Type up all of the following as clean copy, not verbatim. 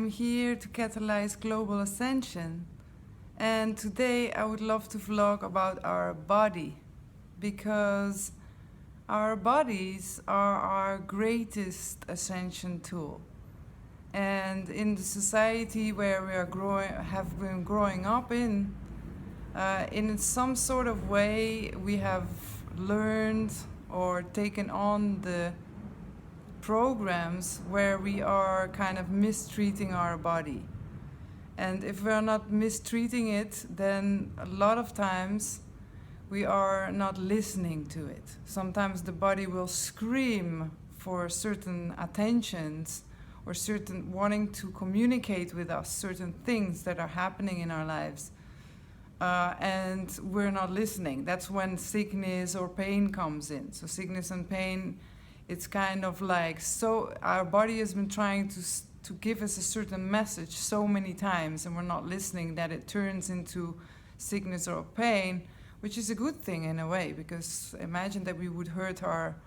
I'm here to catalyze global ascension. And today I would love to vlog about our body, because our bodies are our greatest ascension tool. And in the society where we are have been growing up in some sort of way, we have learned or taken on the programs where we are kind of mistreating our body. And if we are not mistreating it, then a lot of times we are not listening to it. Sometimes the body will scream for certain attentions or certain wanting to communicate with us, certain things that are happening in our lives. And we're not listening. That's when sickness or pain comes in. So sickness and pain, it's kind of like, so our body has been trying to give us a certain message so many times, and we're not listening, that it turns into sickness or pain, which is a good thing in a way, because imagine that we would hurt our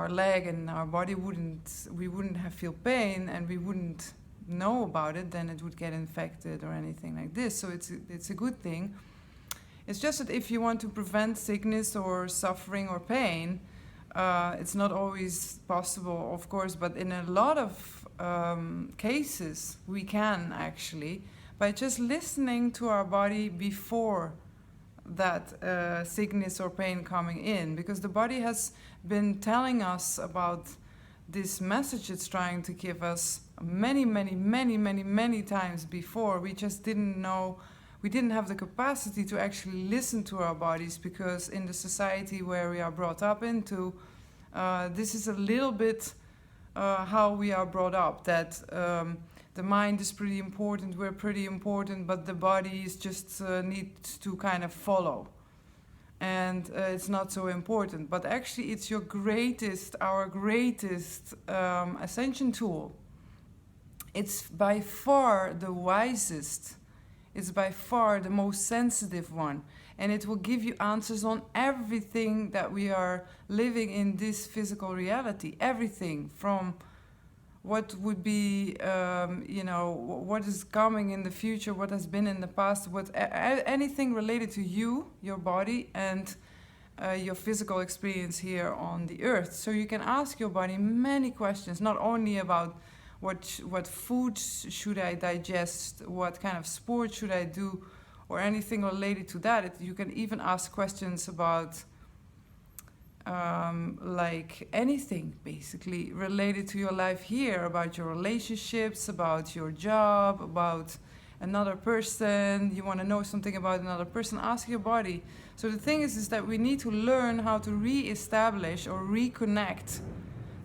leg and our body we wouldn't have feel pain and we wouldn't know about it, then it would get infected or anything like this. So it's a good thing. It's just that if you want to prevent sickness or suffering or pain, it's not always possible, of course, but in a lot of cases we can actually, by just listening to our body before that sickness or pain coming in, because the body has been telling us about this message it's trying to give us many times before. We just didn't know, we didn't have the capacity to actually listen to our bodies, because in the society where we are brought up into, this is a little bit how we are brought up, that the mind is pretty important, we're pretty important, but the body is just needs to kind of follow. And it's not so important, but actually it's our greatest ascension tool. It's by far the wisest, it's by far the most sensitive one, and it will give you answers on everything that we are living in this physical reality. Everything from what would be, what is coming in the future, what has been in the past, anything related to you, your body, and your physical experience here on the earth. So you can ask your body many questions, not only about what foods should I digest, what kind of sport should I do, or anything related to that. You can even ask questions about like anything basically related to your life here, about your relationships, about your job, about another person. You want to know something about another person, ask your body. So the thing is that we need to learn how to re-establish or reconnect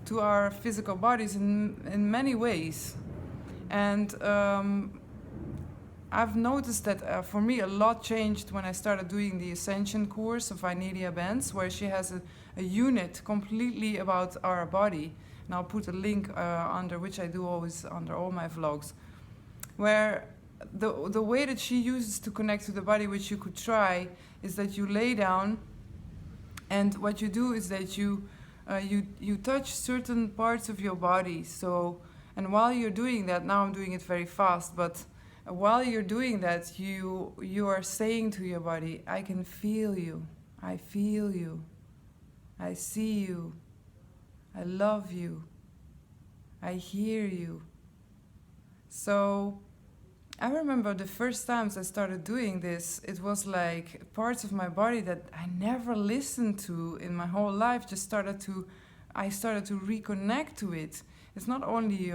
to our physical bodies in many ways. And I've noticed that for me a lot changed when I started doing the Ascension course of Inelia Benz, where she has a unit completely about our body. And I'll put a link under, which I do always under all my vlogs, where the way that she uses to connect to the body, which you could try, is that you lay down, and what you do is that you touch certain parts of your body. So, and while you're doing that, now I'm doing it very fast, but while you're doing that, you are saying to your body, I can feel you, I feel you, I see you, I love you, I hear you. So I remember the first times I started doing this, it was like parts of my body that I never listened to in my whole life I started to reconnect to it. It's not only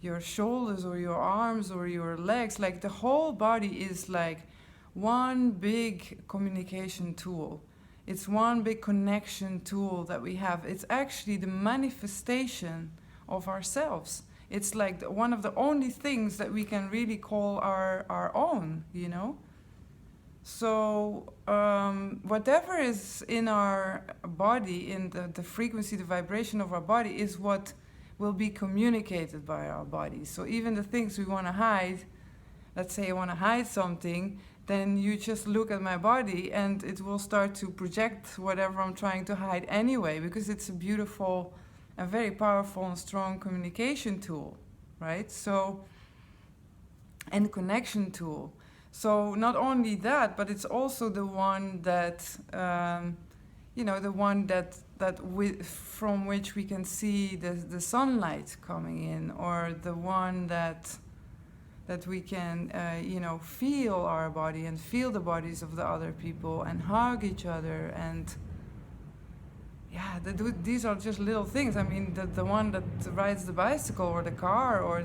your shoulders or your arms or your legs, like the whole body is like one big communication tool. It's one big connection tool that we have. It's actually the manifestation of ourselves. It's like one of the only things that we can really call our own, you know? So whatever is in our body, in the frequency, the vibration of our body, is what will be communicated by our body. So even the things we want to hide, let's say I want to hide something, then you just look at my body and it will start to project whatever I'm trying to hide anyway, because it's a beautiful and very powerful and strong communication tool, right? So and connection tool. So not only that, but it's also the one that, the one from which we can see the sunlight coming in, or the one that we can, feel our body and feel the bodies of the other people and hug each other. And yeah, these are just little things. I mean, the one that rides the bicycle or the car or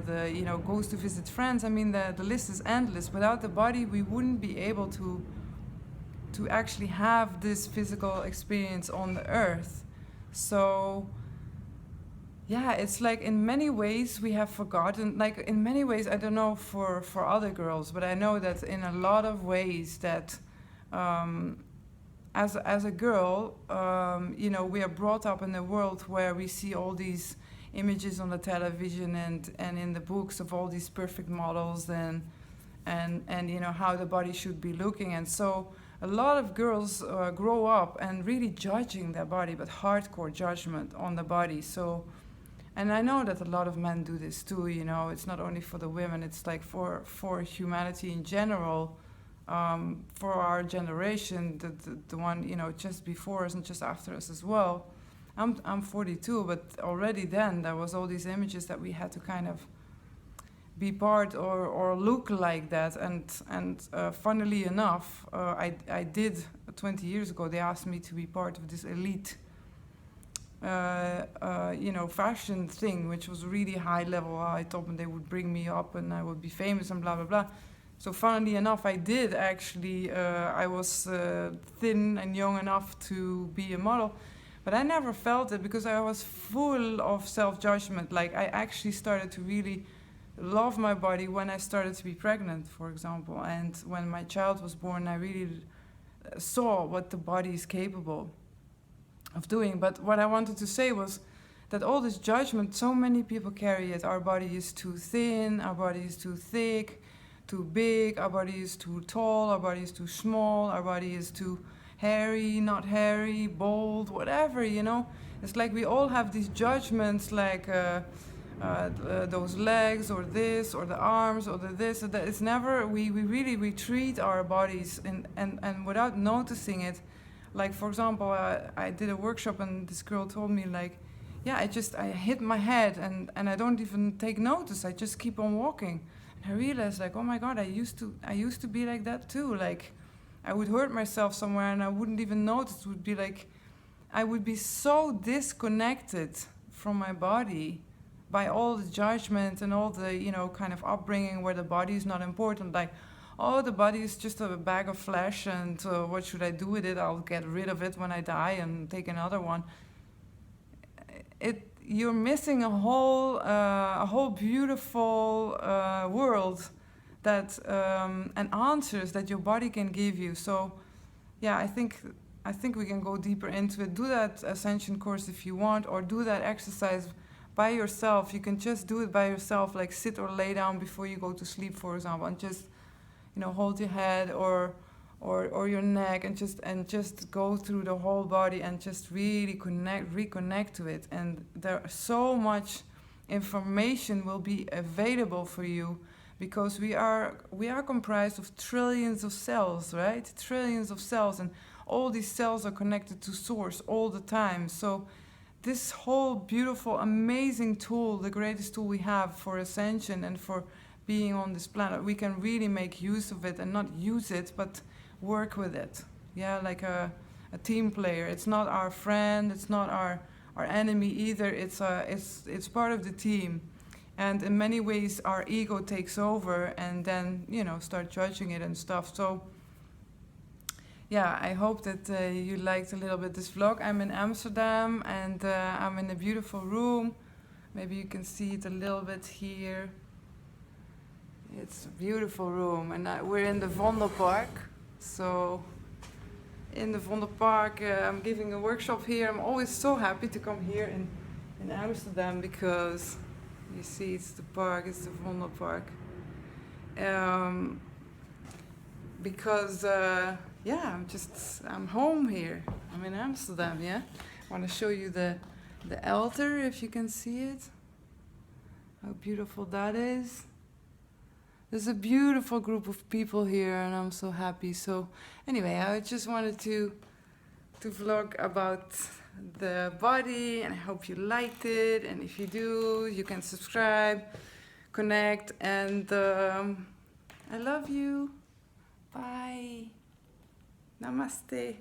goes to visit friends. I mean, the list is endless. Without the body, we wouldn't be able to actually have this physical experience on the earth. So yeah, it's like in many ways we have forgotten, like in many ways, I don't know for other girls, but I know that in a lot of ways that as a girl, we are brought up in a world where we see all these images on the television and in the books of all these perfect models and how the body should be looking. And so a lot of girls grow up and really judging their body, but hardcore judgment on the body. So, and I know that a lot of men do this too, it's not only for the women, it's like for humanity in general, for our generation, the one, just before us and just after us as well. I'm 42, but already then there was all these images that we had to kind of be part or look like that. And funnily enough, I did 20 years ago, they asked me to be part of this elite fashion thing, which was really high level. I told them they would bring me up and I would be famous and blah, blah, blah. So funnily enough, I did actually, I was thin and young enough to be a model, but I never felt it because I was full of self-judgment. Like I actually started to really love my body when I started to be pregnant, for example. And when my child was born, I really saw what the body is capable of doing. But what I wanted to say was that all this judgment, so many people carry it. Our body is too thin, our body is too thick, too big, our body is too tall, our body is too small, our body is too hairy, not hairy, bold, whatever, It's like we all have these judgments, like those legs or this or the arms or the this or that. It's never, we really treat our bodies and without noticing it. Like, for example, I did a workshop and this girl told me, like, yeah, I hit my head and I don't even take notice. I just keep on walking. And I realized, like, oh my God, I used to be like that too. Like, I would hurt myself somewhere and I wouldn't even notice. It would be like, I would be so disconnected from my body by all the judgment and all the, kind of upbringing where the body is not important. Like, oh, the body is just a bag of flesh and what should I do with it? I'll get rid of it when I die and take another one. You're missing a whole beautiful world that and answers that your body can give you. So, yeah, I think we can go deeper into it. Do that Ascension course if you want, or do that exercise by yourself. You can just do it by yourself, like sit or lay down before you go to sleep, for example, and just hold your head or your neck and just go through the whole body and just really reconnect to it. And there so much information will be available for you because we are comprised of trillions of cells, right? Trillions of cells, and all these cells are connected to source all the time. So this whole beautiful, amazing tool, the greatest tool we have for ascension and for being on this planet, we can really make use of it and not use it, but work with it. Yeah, like a team player. It's not our friend, it's not our enemy either. It's part of the team. And in many ways our ego takes over and then, start judging it and stuff. So yeah, I hope that you liked a little bit this vlog. I'm in Amsterdam and I'm in a beautiful room. Maybe you can see it a little bit here. It's a beautiful room, and we're in the Vondelpark. So in the Vondelpark, I'm giving a workshop here. I'm always so happy to come here in Amsterdam because you see it's the park, it's the Vondelpark. Because I'm home here. I'm in Amsterdam, yeah. I want to show you the altar, if you can see it. How beautiful that is. There's a beautiful group of people here, and I'm so happy. So anyway, I just wanted to vlog about the body, and I hope you liked it. And if you do, you can subscribe, connect, and I love you. Bye. Namaste.